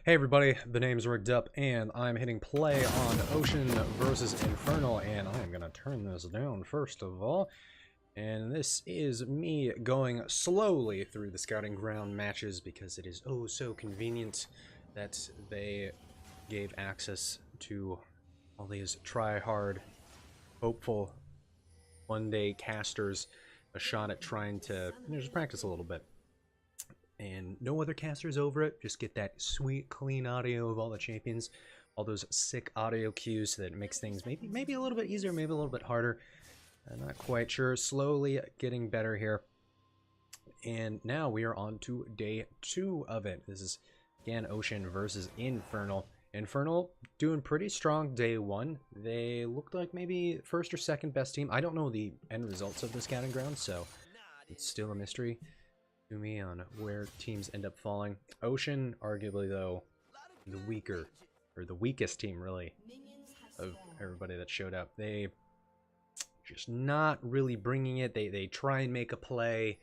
Hey everybody, the name's Rigged Up, and I'm hitting play on Ocean versus Infernal, and I'm gonna turn this down first of all. And this is me going slowly through the scouting ground matches because it is oh so convenient that they gave access to all these try-hard, hopeful, one-day casters a shot at trying to just practice a little bit. And no other casters over it, just get that sweet clean audio of all the champions, all those sick audio cues so that it makes things maybe a little bit easier, maybe a little bit harder. I'm not quite sure. Slowly getting better here. And now we are on to day 2 of it. This is again Ocean versus Infernal. Infernal doing pretty strong day 1. They looked like maybe first or second best team. I don't know the end results of the scouting ground, so it's still a mystery to me on where teams end up falling. Ocean, arguably though, the weaker, or the weakest team really, of everybody that showed up. They just not really bringing it. They try and make a play,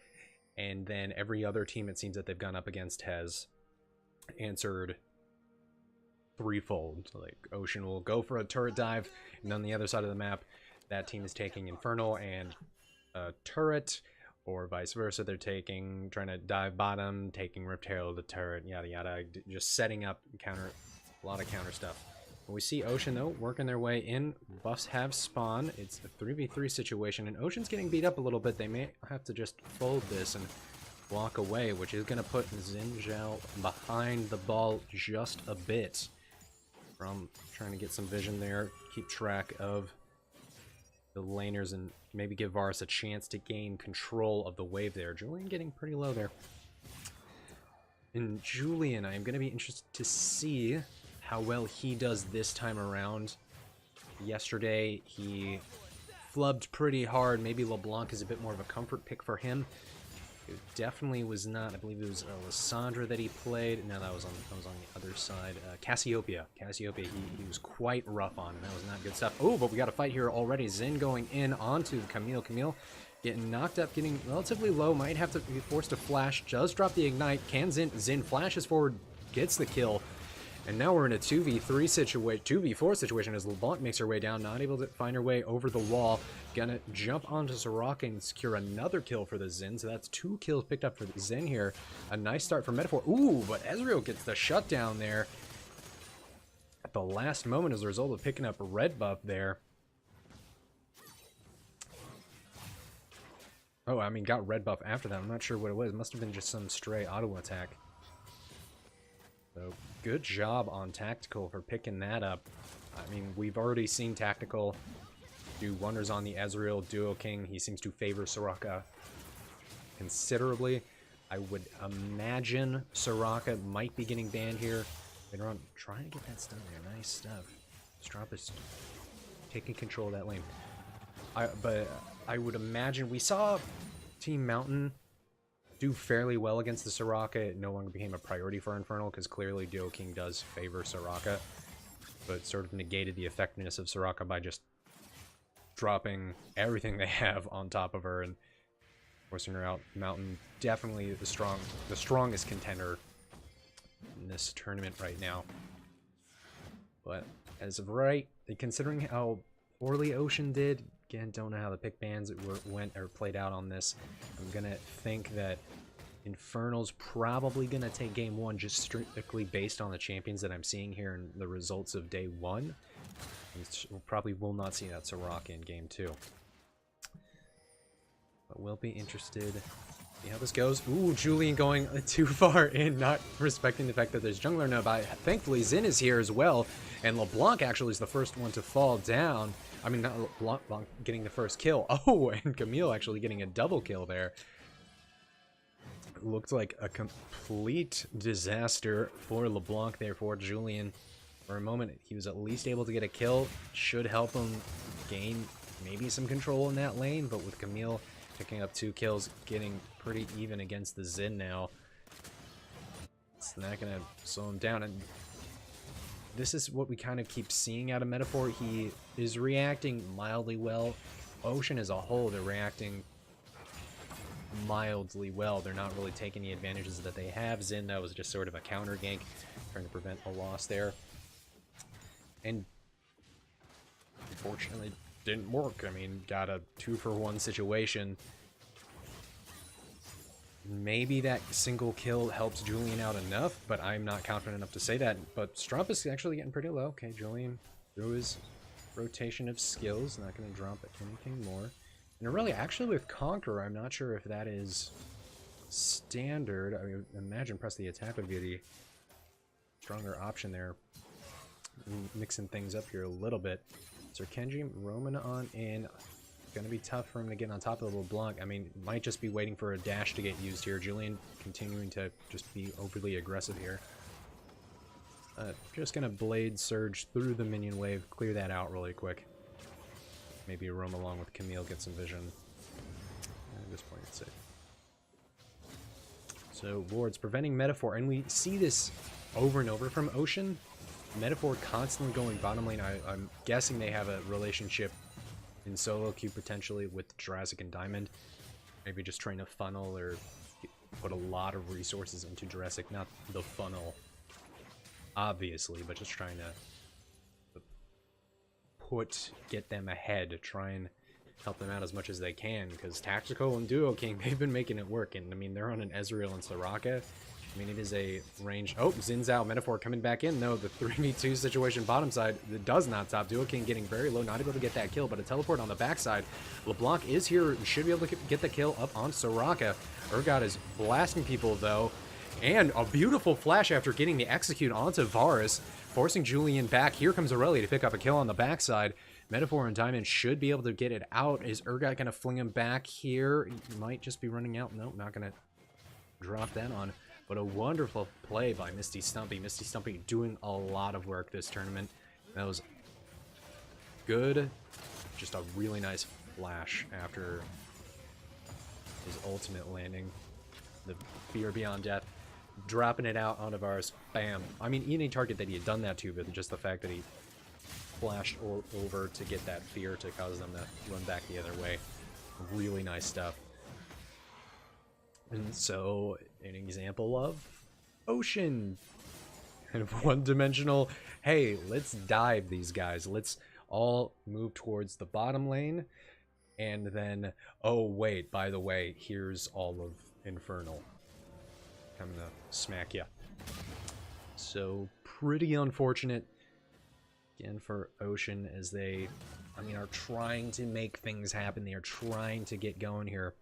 and then every other team it seems that they've gone up against has answered threefold. Like Ocean will go for a turret dive, and on the other side of the map, that team is taking Infernal and a turret, or vice versa. They're trying to dive bottom, taking Rift Herald, the turret, yada yada, just setting up a lot of counter stuff. But we see Ocean though working their way in. Buffs have spawn. It's a 3v3 situation, and Ocean's getting beat up a little bit. They may have to just fold this and walk away, which is going to put Zinjao behind the ball just a bit. From trying to get some vision there, keep track of the laners, and maybe give Varus a chance to gain control of the wave there. Julian getting pretty low there. And Julian, I'm going to be interested to see how well he does this time around. Yesterday, he flubbed pretty hard. Maybe LeBlanc is a bit more of a comfort pick for him. It definitely was not. I believe it was Lysandra that he played. No, that was on the other side. Cassiopeia. Cassiopeia, he was quite rough on, and that was not good stuff. Oh, but we got a fight here already. Zin going in onto Camille. Camille getting knocked up, getting relatively low. Might have to be forced to flash. Does drop the ignite. Can Zin? Zin flashes forward, gets the kill. And now we're in a 2v3 situation, 2v4 situation as LeBlanc makes her way down, not able to find her way over the wall. Gonna jump onto Soraka and secure another kill for the Zen. So that's 2 kills picked up for the Zen here. A nice start for Metaphor. Ooh, but Ezreal gets the shutdown there at the last moment as a result of picking up a red buff there. Oh, I mean, got red buff after that. I'm not sure what it was. It must have been just some stray auto attack. So good job on Tactical for picking that up. I mean, we've already seen Tactical do wonders on the Ezreal Duo King. He seems to favor Soraka considerably. I would imagine Soraka might be getting banned here later on. Trying to get that stun there. Nice stuff. Strop is taking control of that lane. But I would imagine we saw Team Mountain do fairly well against the Soraka. It no longer became a priority for Infernal because clearly Duo King does favor Soraka, but sort of negated the effectiveness of Soraka by just dropping everything they have on top of her and forcing her out. Mountain definitely the strongest contender in this tournament right now. But as of right, considering how poorly Ocean did, again, don't know how the pick bans went or played out on this. I'm gonna think that Infernal's probably gonna take game 1 just strictly based on the champions that I'm seeing here and the results of day 1. We probably will not see that Soraka in game 2. But we'll be interested to see how this goes. Ooh, Julian going too far in, not respecting the fact that there's jungler nearby. Thankfully, Zin is here as well, and LeBlanc actually is the first one to fall down. I mean, not LeBlanc getting the first kill. Oh, and Camille actually getting a double kill there. It looked like a complete disaster for LeBlanc there for Julian. For a moment, he was at least able to get a kill. Should help him gain maybe some control in that lane, but with Camille picking up 2 kills, getting pretty even against the Zin now, it's not going to slow him down. And this is what we kind of keep seeing out of Metaphor. He is reacting mildly well. Ocean as a whole, they're reacting mildly well. They're not really taking the advantages that they have. Zin, that was just sort of a counter gank, trying to prevent a loss there. And unfortunately, didn't work. I mean, got a 2-for-1 situation. Maybe that single kill helps Julian out enough, but I'm not confident enough to say that. But Strump is actually getting pretty low. Okay, Julian through his rotation of skills, not going to drop anything more. And Aurelia, actually with Conqueror, I'm not sure if that is standard. I mean, imagine press the attack would be the stronger option there. Mixing things up here a little bit. So Kenji roaming on in. Going to be tough for him to get on top of the LeBlanc. I mean, might just be waiting for a dash to get used here. Julian continuing to just be overly aggressive here. Just going to Blade Surge through the minion wave, clear that out really quick. Maybe roam along with Camille, get some vision. At this point, it's safe. So, Wards preventing Metaphor, and we see this over and over from Ocean. Metaphor constantly going bottom lane. I'm guessing they have a relationship in solo queue potentially with Jurassic and Diamond. Maybe just trying to funnel or put a lot of resources into Jurassic. Not the funnel, obviously, but just trying to get them ahead, try and help them out as much as they can, because Tactical and Duo King, they've been making it work. And I mean, they're on an Ezreal and Soraka. I mean, it is a range. Oh, Zin's out. Metaphor coming back in. No, the 3v2 situation bottom side, it does not top. Duo King getting very low, not able to get that kill, but a teleport on the backside. LeBlanc is here, should be able to get the kill up on Soraka. Urgot is blasting people, though. And a beautiful flash after getting the execute onto Varus, forcing Julian back. Here comes Aurelia to pick up a kill on the backside. Metaphor and Diamond should be able to get it out. Is Urgot going to fling him back here? He might just be running out. Nope, not going to drop that on. But a wonderful play by Misty Stumpy. Misty Stumpy doing a lot of work this tournament. That was good. Just a really nice flash after his ultimate landing. The Fear Beyond Death. Dropping it out onto Varus. Bam. I mean, any target that he had done that to, but just the fact that he flashed over to get that fear to cause them to run back the other way. Really nice stuff. And so, an example of Ocean. Kind of one-dimensional, hey, let's dive these guys. Let's all move towards the bottom lane. And then, oh wait, by the way, here's all of Infernal. Coming to smack ya. So, pretty unfortunate, again, for Ocean, as they, I mean, are trying to make things happen. They are trying to get going here.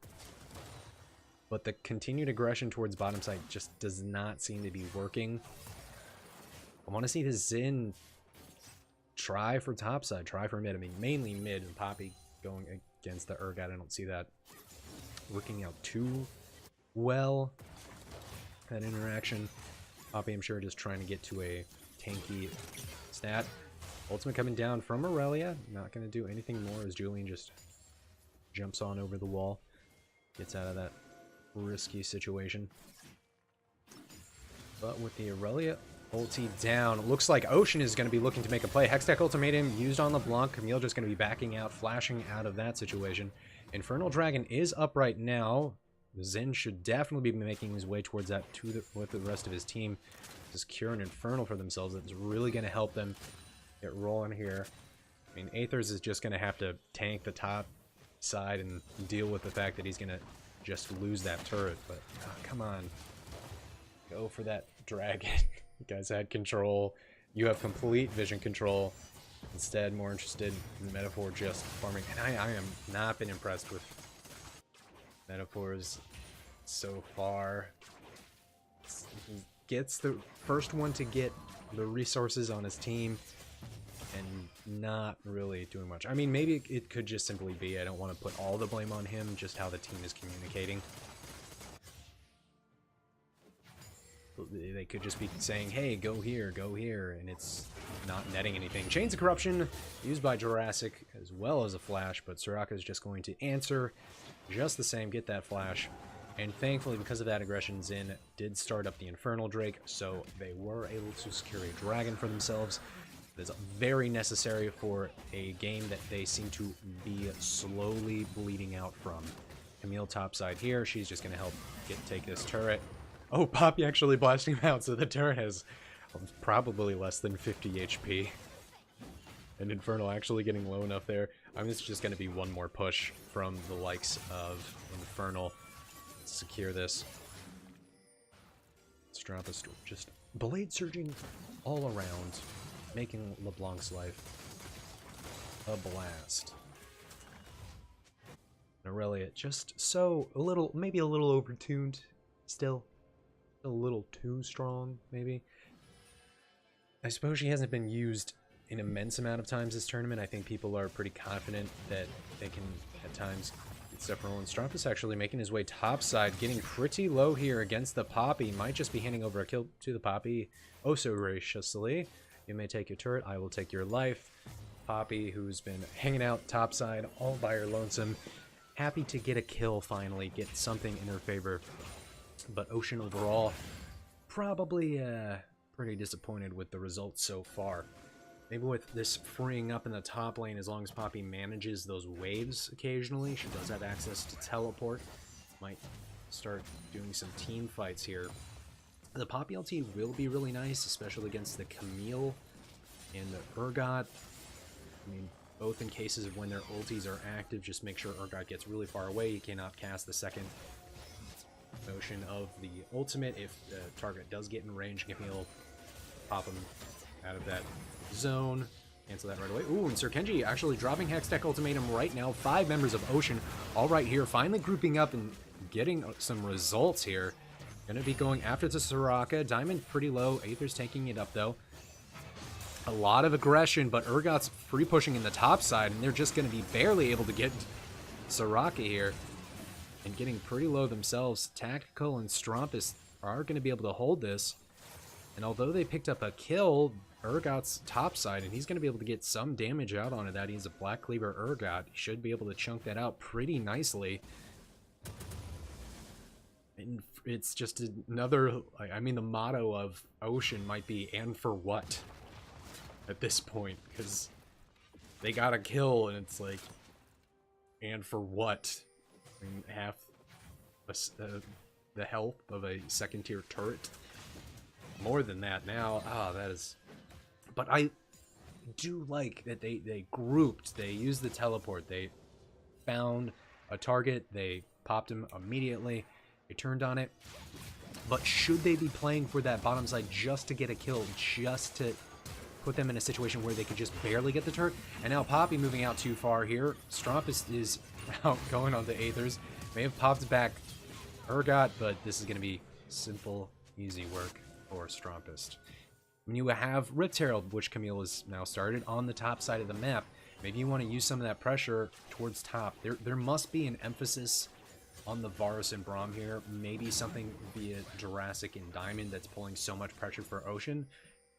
But the continued aggression towards bottom side just does not seem to be working. I want to see the Zin try for top side, try for mid. I mean, mainly mid, and Poppy going against the Urgot. I don't see that working out too well, that interaction. Poppy, I'm sure, just trying to get to a tanky stat. Ultimate coming down from Aurelia. Not going to do anything more as Julian just jumps on over the wall. Gets out of that risky situation. But with the Aurelia ulti down, looks like Ocean is going to be looking to make a play. Hextech Ultimatum used on LeBlanc. Camille just going to be backing out, flashing out of that situation. Infernal Dragon is up right now. Zen should definitely be making his way towards that with the rest of his team. Just cure an Infernal for themselves. That's really going to help them get rolling here. I mean, Aethers is just going to have to tank the top side and deal with the fact that he's going to just lose that turret. But come on, go for that dragon. You guys had control. You have complete vision control. Instead, more interested in Metaphor just farming. And I am not been impressed with Metaphors so far. He gets the first one to get the resources on his team and not really doing much. I mean, maybe it could just simply be, I don't want to put all the blame on him, just how the team is communicating. They could just be saying, hey, go here, and it's not netting anything. Chains of Corruption used by Jurassic as well as a flash, but Soraka is just going to answer just the same, get that flash. And thankfully, because of that aggression, Zin did start up the Infernal Drake, so they were able to secure a dragon for themselves. It's very necessary for a game that they seem to be slowly bleeding out from. Camille topside here. She's just going to help take this turret. Oh, Poppy actually blasting him out, so the turret has probably less than 50 HP. And Infernal actually getting low enough there. I mean, it's just going to be one more push from the likes of Infernal to secure this. Strampus just blade surging all around, making LeBlanc's life a blast. Aurelia just maybe a little overtuned still. A little too strong, maybe. I suppose she hasn't been used an immense amount of times this tournament. I think people are pretty confident that they can, at times, get stuff rolling. Strampus actually making his way topside, getting pretty low here against the Poppy. Might just be handing over a kill to the Poppy oh so graciously. You may take your turret, I will take your life. Poppy, who's been hanging out topside all by her lonesome, happy to get a kill finally, get something in her favor. But Ocean overall, probably pretty disappointed with the results so far. Maybe with this freeing up in the top lane, as long as Poppy manages those waves occasionally, she does have access to teleport. Might start doing some team fights here. The Poppy LT will be really nice, especially against the Camille and the Urgot. I mean, both in cases of when their ultis are active, just make sure Urgot gets really far away. He cannot cast the second motion of the ultimate. If the target does get in range, Camille pop him out of that zone. Cancel that right away. Ooh, and Sir Kenji actually dropping Hextech Ultimatum right now. 5 members of Ocean all right here, finally grouping up and getting some results here. Gonna be going after the Soraka. Diamond pretty low. Aether's taking it up though. A lot of aggression, but Urgot's free pushing in the top side, and they're just gonna be barely able to get Soraka here. And getting pretty low themselves. Tactical and Strampus are gonna be able to hold this. And although they picked up a kill, Urgot's topside, and he's going to be able to get some damage out onto that. He's a Black Cleaver Urgot. He should be able to chunk that out pretty nicely. And it's just another, I mean, the motto of Ocean might be, and for what? At this point, because they got a kill, and it's like, and for what? I mean, half the health of a second-tier turret. More than that now. Ah, that is... But I do like that they grouped. They used the teleport. They found a target. They popped him immediately. They turned on it. But should they be playing for that bottom side just to get a kill? Just to put them in a situation where they could just barely get the turret? And now Poppy moving out too far here. Strampus is out going on the Aethers. May have popped back Urgot, but this is going to be simple, easy work for Strampus. When you have Rift Herald, which Camille has now started, on the top side of the map, maybe you want to use some of that pressure towards top. There must be an emphasis on the Varus and Braum here. Maybe something via Jurassic and Diamond that's pulling so much pressure for Ocean.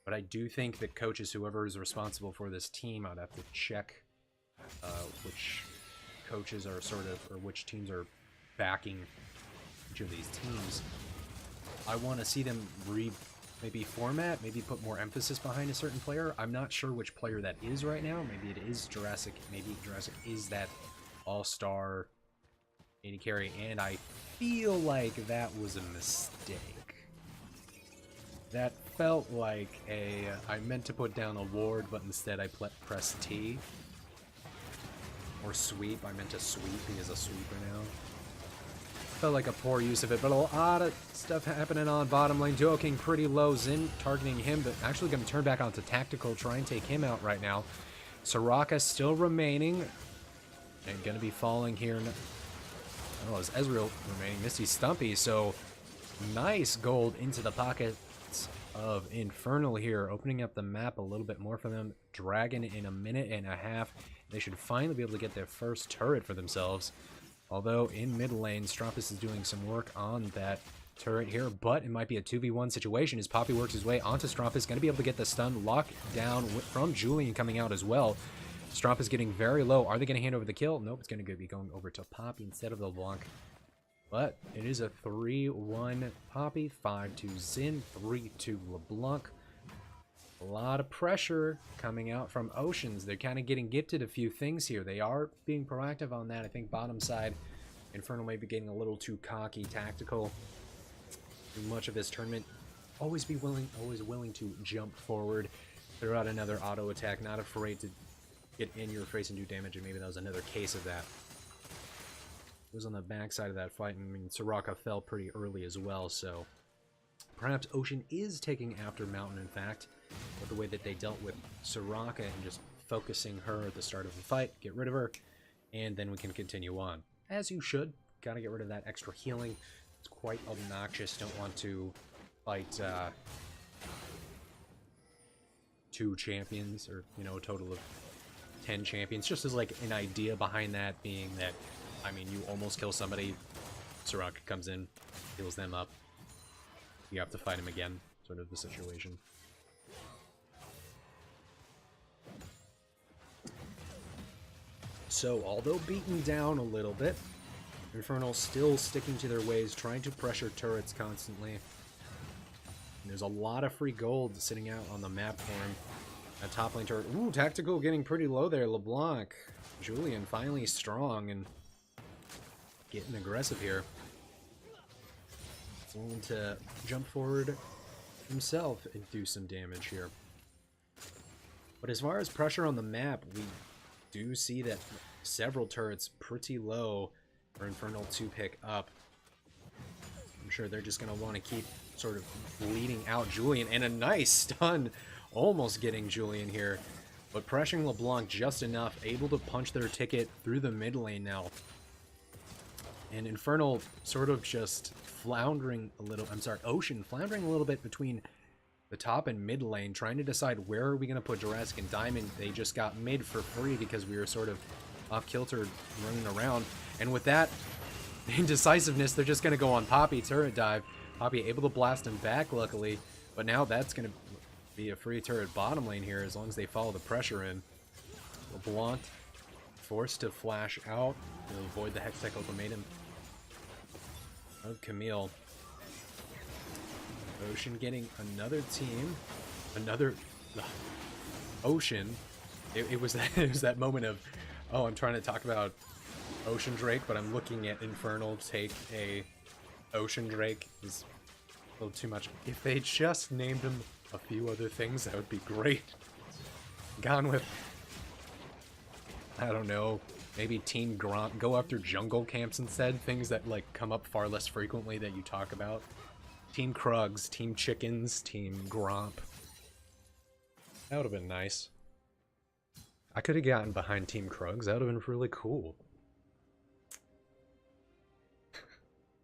But I do think that coaches, whoever is responsible for this team, I'd have to check which coaches are or which teams are backing each of these teams. I want to see them maybe format, maybe put more emphasis behind a certain player. I'm not sure which player that is right now. Maybe it is Jurassic. Maybe Jurassic is that all-star AD carry, and I feel like that was a mistake. That felt like I meant to put down a ward, but instead I pressed T. Or sweep. I meant to sweep. He is a sweeper now. Felt like a poor use of it, but a lot of stuff happening on bottom lane. Duo King pretty low. Xin targeting him, but actually going to turn back onto Tactical, try and take him out right now. Soraka still remaining, and going to be falling here. Oh, is Ezreal remaining? Misty Stumpy, so nice gold into the pockets of Infernal here, opening up the map a little bit more for them. Dragon in a minute and a half. They should finally be able to get their first turret for themselves. Although in mid lane, Strampus is doing some work on that turret here, but it might be a 2v1 situation as Poppy works his way onto Strampus. Going to be able to get the stun locked down from Julian coming out as well. Strampus getting very low. Are they going to hand over the kill? Nope, it's going to be going over to Poppy instead of LeBlanc. But it is a 3-1 Poppy, 5-2 Xin, 3-2 LeBlanc. A lot of pressure coming out from Oceans. They're kind of getting gifted a few things here. They are being proactive on that. I think bottom side Infernal may be getting a little too cocky, tactical through much of this tournament. Always willing to jump forward, throw out another auto attack, not afraid to get in your face and do damage, and maybe that was another case of that. It was on the backside of that fight, and I mean, Soraka fell pretty early as well, so perhaps Ocean is taking after Mountain, in fact, with the way that they dealt with Soraka and just focusing her at the start of the fight, get rid of her, and then we can continue on. As you should. Gotta get rid of that extra healing. It's quite obnoxious. Don't want to fight 2 champions, or, you know, a total of 10 champions. Just as, like, an idea behind that being that, I mean, you almost kill somebody, Soraka comes in, heals them up, you have to fight him again, sort of the situation. So, although beaten down a little bit, Infernal still sticking to their ways, trying to pressure turrets constantly. And there's a lot of free gold sitting out on the map for him. A top lane turret. Ooh, Tactical getting pretty low there. LeBlanc. Julian finally strong and getting aggressive here. He's willing to jump forward himself and do some damage here. But as far as pressure on the map, we do see that several turrets pretty low for Infernal to pick up. I'm sure they're just going to want to keep sort of bleeding out Julian, and a nice stun almost getting Julian here, but pressuring LeBlanc just enough, able to punch their ticket through the mid lane now. And Infernal sort of just floundering a little, I'm sorry, Ocean floundering a little bit between the top and mid lane, trying to decide where are we going to put Jurassic and Diamond. They just got mid for free because we were sort of off kilter running around. And with that indecisiveness, they're just going to go on Poppy, turret dive. Poppy able to blast him back, luckily. But now that's going to be a free turret bottom lane here as long as they follow the pressure in. LeBlanc forced to flash out to avoid the Hextech Ultimatum of Camille. Ocean getting another team. Another... Ocean. It was that moment of, oh, I'm trying to talk about Ocean Drake, but I'm looking at Infernal take a Ocean Drake. Is a little too much. If they just named him a few other things, that would be great. Gone with, I don't know, maybe Team Gromp. Go after jungle camps instead. Things that, like, come up far less frequently that you talk about. Team Krugs, Team Chickens, Team Gromp. That would have been nice. I could have gotten behind Team Krugs. That would have been really cool.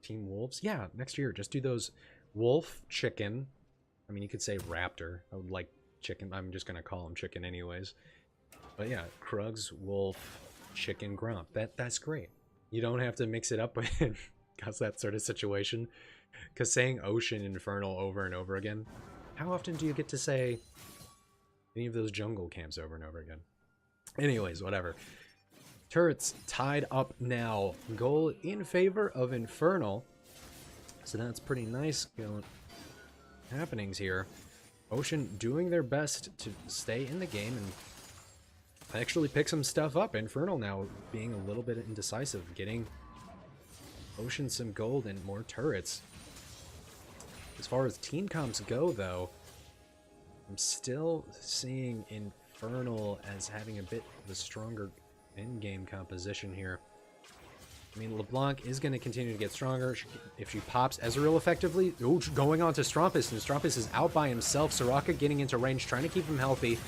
Team Wolves? Yeah, next year. Just do those wolf, chicken. I mean, you could say raptor. I would like chicken. I'm just going to call them chicken anyways. But yeah, Krugs, wolf, chicken, grump. That's great. You don't have to mix it up with because that sort of situation. Because saying Ocean Infernal over and over again, how often do you get to say any of those jungle camps over and over again? Anyways, whatever. Turrets tied up now. Goal in favor of Infernal. So that's pretty nice going happenings here. Ocean doing their best to stay in the game and actually pick some stuff up. Infernal now being a little bit indecisive, getting Ocean some gold and more turrets. As far as team comps go, though, I'm still seeing Infernal as having a bit of a stronger in-game composition here. I mean, LeBlanc is going to continue to get stronger. If she pops Ezreal effectively, ooh, going on to Strumpus, and Strumpus is out by himself. Soraka getting into range, trying to keep him healthy.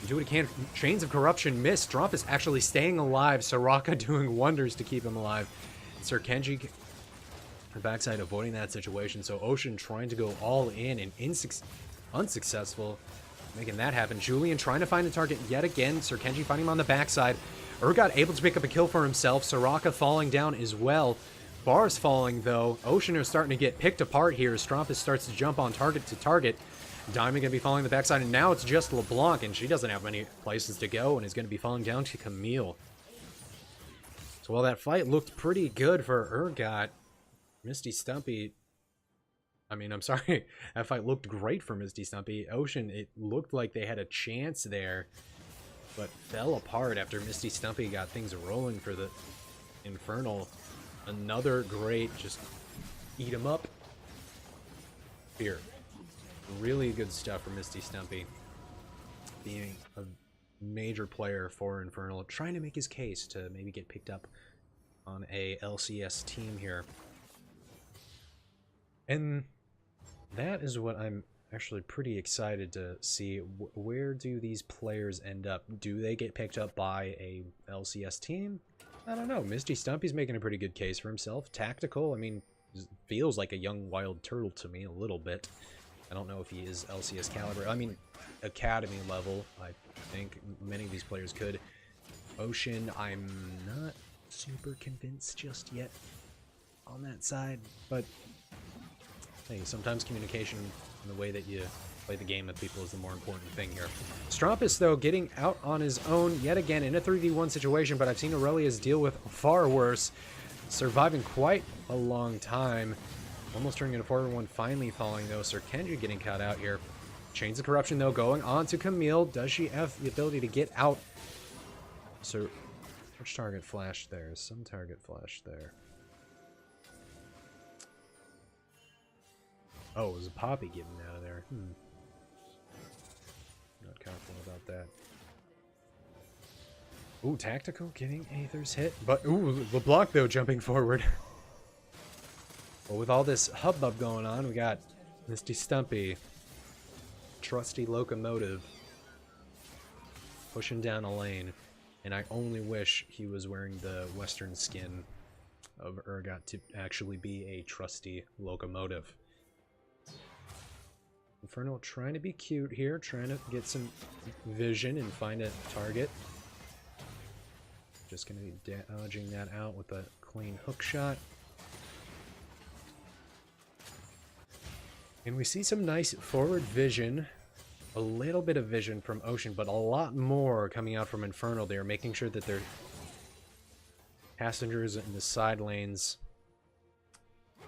Do what he can. Chains of Corruption miss. Strumpus actually staying alive. Soraka doing wonders to keep him alive. Sir Kenji, the backside, avoiding that situation. So Ocean trying to go all in and unsuccessful, making that happen. Julian trying to find the target yet again. Sir Kenji fighting him on the backside. Urgot able to pick up a kill for himself. Soraka falling down as well. Bars falling, though. Ocean are starting to get picked apart here. Strumpus starts to jump on target to target. Diamond going to be falling the backside, and now it's just LeBlanc, and she doesn't have many places to go, and is going to be falling down to Camille. So while that fight looked pretty good for Urgot, Misty Stumpy... I mean, I'm sorry. That fight looked great for Misty Stumpy. Ocean, it looked like they had a chance there, but fell apart after Misty Stumpy got things rolling for the Infernal. Another great, just eat him up. Here. Really good stuff for Misty Stumpy. Being a major player for Infernal, trying to make his case to maybe get picked up on a LCS team here. And that is what I'm actually pretty excited to see. Where do these players end up? Do they get picked up by a LCS team? I don't know. Misty Stumpy's making a pretty good case for himself. Tactical, I mean, feels like a young wild turtle to me a little bit. I don't know if he is LCS caliber. I mean, academy level, I think many of these players could. Ocean, I'm not super convinced just yet on that side, but hey, sometimes communication and the way that you play the game with people is the more important thing here. Strumpus, though, getting out on his own yet again in a 3v1 situation, but I've seen Aurelius deal with far worse, surviving quite a long time. Almost turning into 4v1, finally falling, though. Sir Kenji getting caught out here. Chains of Corruption, though, going on to Camille. Does she have the ability to get out? So, which target flash there? Some target flash there. Oh, it was a Poppy getting out of there. Not confident about that. Ooh, Tactical getting Aether's hit. But, ooh, LeBlanc, though, jumping forward. Well, with all this hubbub going on, we got Misty Stumpy, trusty Locomotive, pushing down a lane. And I only wish he was wearing the Western skin of Urgot to actually be a trusty Locomotive. Infernal trying to be cute here, trying to get some vision and find a target. Just going to be dodging that out with a clean hook shot. And we see some nice forward vision, a little bit of vision from Ocean, but a lot more coming out from Infernal. They're making sure that their passengers in the side lanes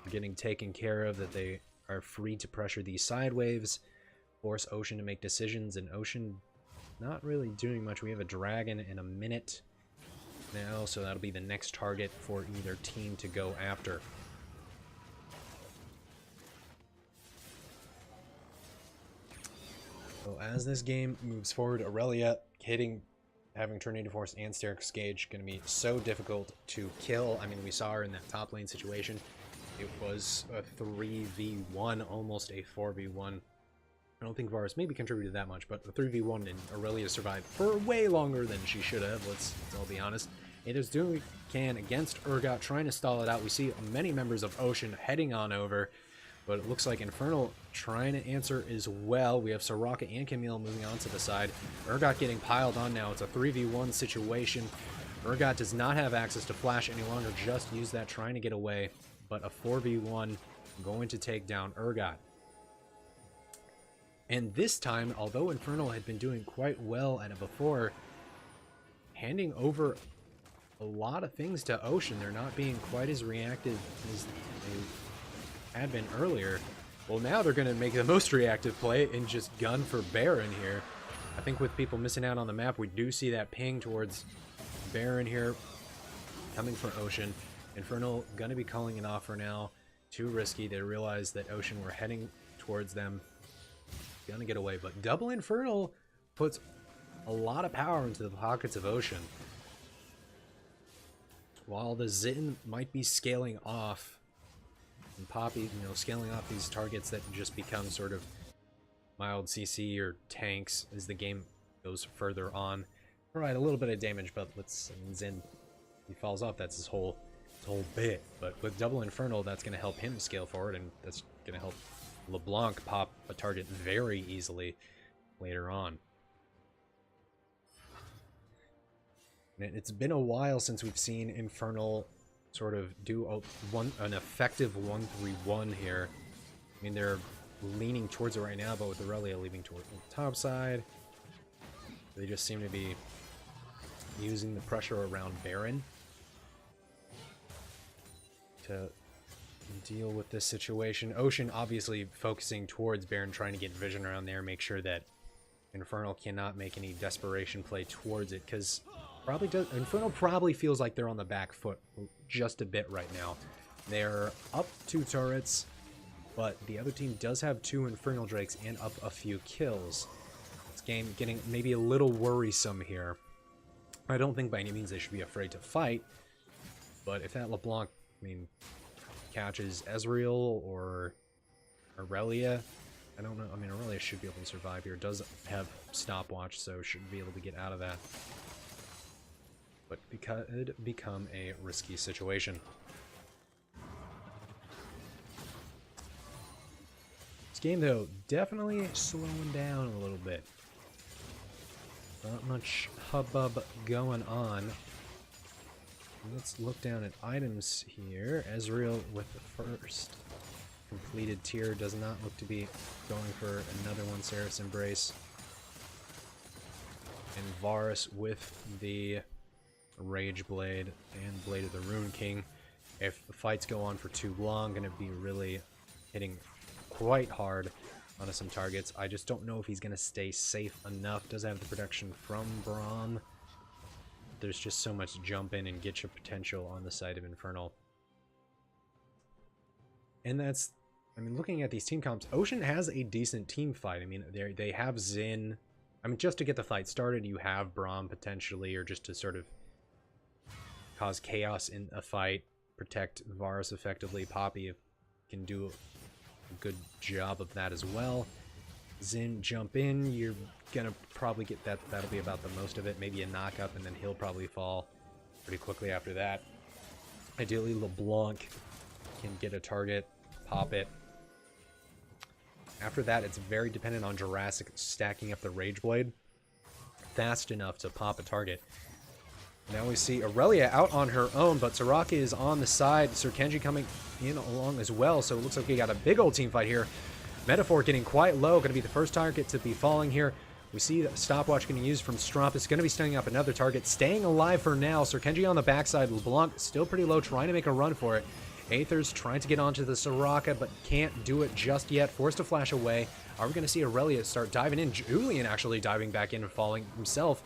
are getting taken care of, that they are free to pressure these side waves, force Ocean to make decisions, and Ocean not really doing much. We have a dragon in a minute now, so that'll be the next target for either team to go after. So as this game moves forward, Aurelia having Tornado Force and Staircase Gauge going to be so difficult to kill. I mean, we saw her in that top lane situation. It was a 3v1, almost a 4v1. I don't think Varus maybe contributed that much, but a 3v1, and Aurelia survived for way longer than she should have, let's all be honest. It is doing what we can against Urgot, trying to stall it out. We see many members of Ocean heading on over, but it looks like Infernal trying to answer as well. We have Soraka and Camille moving on to the side. Urgot getting piled on now. It's a 3v1 situation. Urgot does not have access to Flash any longer, just use that trying to get away. But a 4v1 going to take down Urgot. And this time, although Infernal had been doing quite well at it before, handing over a lot of things to Ocean, they're not being quite as reactive as they had been earlier. Well, now they're going to make the most reactive play and just gun for Baron here. I think with people missing out on the map, we do see that ping towards Baron here coming for Ocean. Infernal going to be calling it off for now. Too risky. They realize that Ocean were heading towards them. Going to get away, but double Infernal puts a lot of power into the pockets of Ocean. While the Zin might be scaling off, and Poppy, you know, scaling off these targets that just become sort of mild CC or tanks as the game goes further on. Provide a little bit of damage, but let's Zin, he falls off, that's his whole bit. But with double Infernal, that's going to help him scale forward, and that's going to help LeBlanc pop a target very easily later on. And it's been a while since we've seen Infernal sort of do an effective 1-3-1 here. I mean, they're leaning towards it right now, but with Aurelia leaving toward the top side, they just seem to be using the pressure around Baron to deal with this situation. Ocean obviously focusing towards Baron, trying to get vision around there, make sure that Infernal cannot make any desperation play towards it, because Probably does. Infernal probably feels like they're on the back foot just a bit right now. They're up 2 turrets, but the other team does have 2 Infernal Drakes and up a few kills. This game getting maybe a little worrisome here. I don't think by any means they should be afraid to fight, but if that LeBlanc, I mean, catches Ezreal or Aurelia, I don't know. I mean, Aurelia should be able to survive here. It does have stopwatch, so should be able to get out of that. But it could become a risky situation. This game, though, definitely slowing down a little bit. Not much hubbub going on. Let's look down at items here. Ezreal with the first completed tier does not look to be going for another one. Seraph's Embrace. And Varus with the Rage Blade and Blade of the Rune King. If the fights go on for too long, going to be really hitting quite hard onto some targets. I just don't know if he's going to stay safe enough. Does have the protection from Braum. There's just so much jump in and get your potential on the side of Infernal. And that's, I mean, looking at these team comps, Ocean has a decent team fight. I mean, they have Xin. I mean, just to get the fight started, you have Braum potentially, or just to sort of cause chaos in a fight, protect Varus effectively. Poppy can do a good job of that as well. Xin jump in, you're gonna probably get that. That'll be about the most of it. Maybe a knock up, and then he'll probably fall pretty quickly after that. Ideally, LeBlanc can get a target, pop it. After that, it's very dependent on Jurassic stacking up the Rage Blade fast enough to pop a target. Now we see Aurelia out on her own, but Soraka is on the side. Sir Kenji coming in along as well, so it looks like we got a big old team fight here. Metaphor getting quite low, going to be the first target to be falling here. We see the stopwatch getting used from Stromp. It's going to be stunning up another target. Staying alive for now. Sir Kenji on the backside. LeBlanc still pretty low, trying to make a run for it. Aether's trying to get onto the Soraka, but can't do it just yet. Forced to flash away. Are we going to see Aurelia start diving in? Julian actually diving back in and falling himself.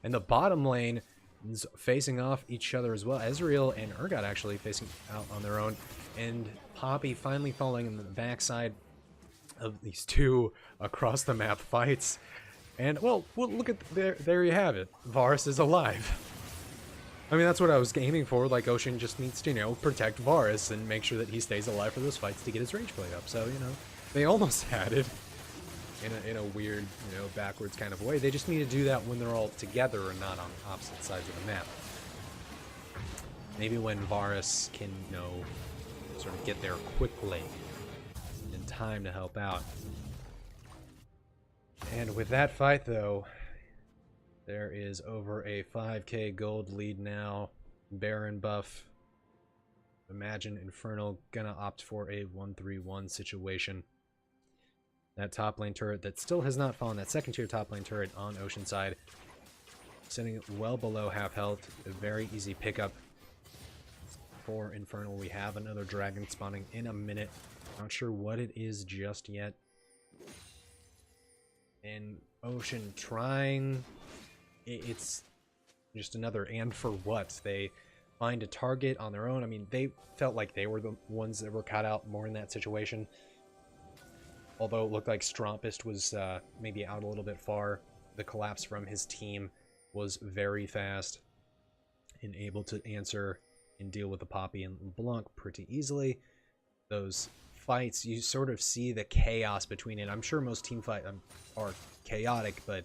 And the bottom lane is facing off each other as well. Ezreal and Urgot actually facing out on their own. And Poppy finally falling in the backside of these two across the map fights. And, well look at, there you have it. Varus is alive. I mean, that's what I was aiming for. Like, Ocean just needs to, you know, protect Varus and make sure that he stays alive for those fights to get his Rage Blade up. So, you know, they almost had it in a weird, you know, backwards kind of way. They just need to do that when they're all together and not on opposite sides of the map. Maybe when Varus can, you know, sort of get there quickly in time to help out. And with that fight, though, there is over a 5k gold lead now. Baron buff. Imagine Infernal gonna opt for a 1-3-1 situation. That top lane turret that still has not fallen, that second tier top lane turret on Oceanside, sitting well below half health. A very easy pickup for Infernal. We have another dragon spawning in a minute. Not sure what it is just yet. And Ocean trying. It's just another and for what? They find a target on their own. I mean, they felt like they were the ones that were caught out more in that situation. Although it looked like Strompist was maybe out a little bit far. The collapse from his team was very fast and able to answer and deal with the Poppy and LeBlanc pretty easily. Those fights, you sort of see the chaos between it. I'm sure most team fights are chaotic, but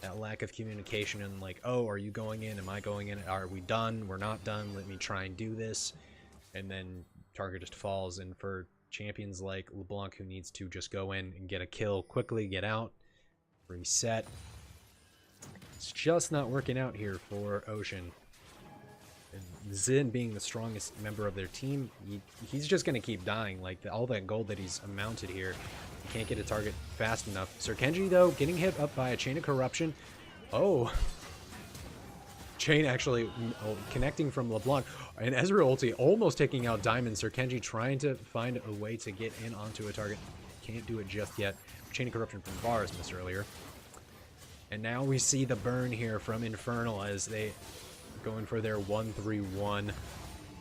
that lack of communication and like, oh, are you going in? Am I going in? Are we done? We're not done. Let me try and do this. And then target just falls. And for champions like LeBlanc, who needs to just go in and get a kill quickly, get out, reset, it's just not working out here for Ocean. And Xin, being the strongest member of their team, he's just going to keep dying. Like, all that gold that he's amounted here, he can't get a target fast enough. Sir Kenji, though, getting hit up by a Chain of Corruption. Oh. Chain actually connecting from LeBlanc. And Ezreal ulti almost taking out Diamond. Sir Kenji trying to find a way to get in onto a target. Can't do it just yet. Chain of Corruption from Varus missed earlier. And now we see the burn here from Infernal as they going for their 1-3-1.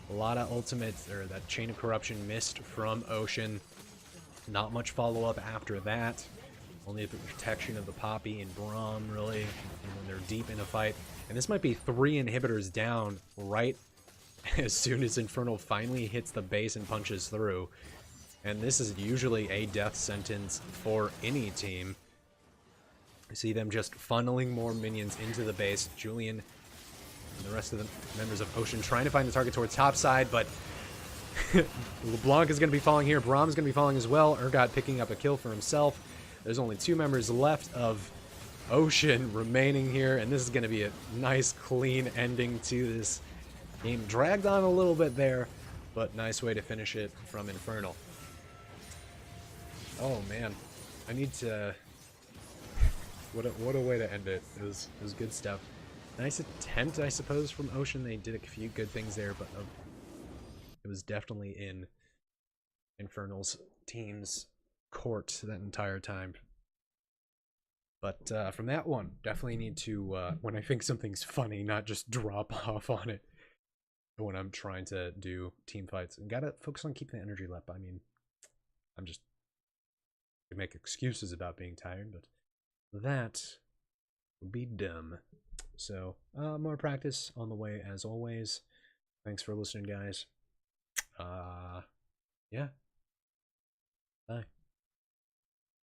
A lot of ultimates, or that Chain of Corruption missed from Ocean. Not much follow-up after that. Only the protection of the Poppy and Braum, really, when they're deep in a fight. And this might be 3 inhibitors down right as soon as Infernal finally hits the base and punches through. And this is usually a death sentence for any team. I see them just funneling more minions into the base. Julian and the rest of the members of Ocean trying to find the target towards top side, but LeBlanc is going to be falling here. Braum's going to be falling as well. Urgot picking up a kill for himself. There's only 2 members left of Ocean remaining here, and this is going to be a nice, clean ending to this game. Dragged on a little bit there, but nice way to finish it from Infernal. Oh, man. I need to... What a way to end it. It was good stuff. Nice attempt, I suppose, from Ocean. They did a few good things there, but it was definitely in Infernal's team's court that entire time. But from that one, definitely need to, when I think something's funny, not just drop off on it when I'm trying to do team fights. And gotta focus on keeping the energy up. I mean, I'm just... I make excuses about being tired, but that would be dumb. So, more practice on the way as always. Thanks for listening, guys. Yeah. Bye.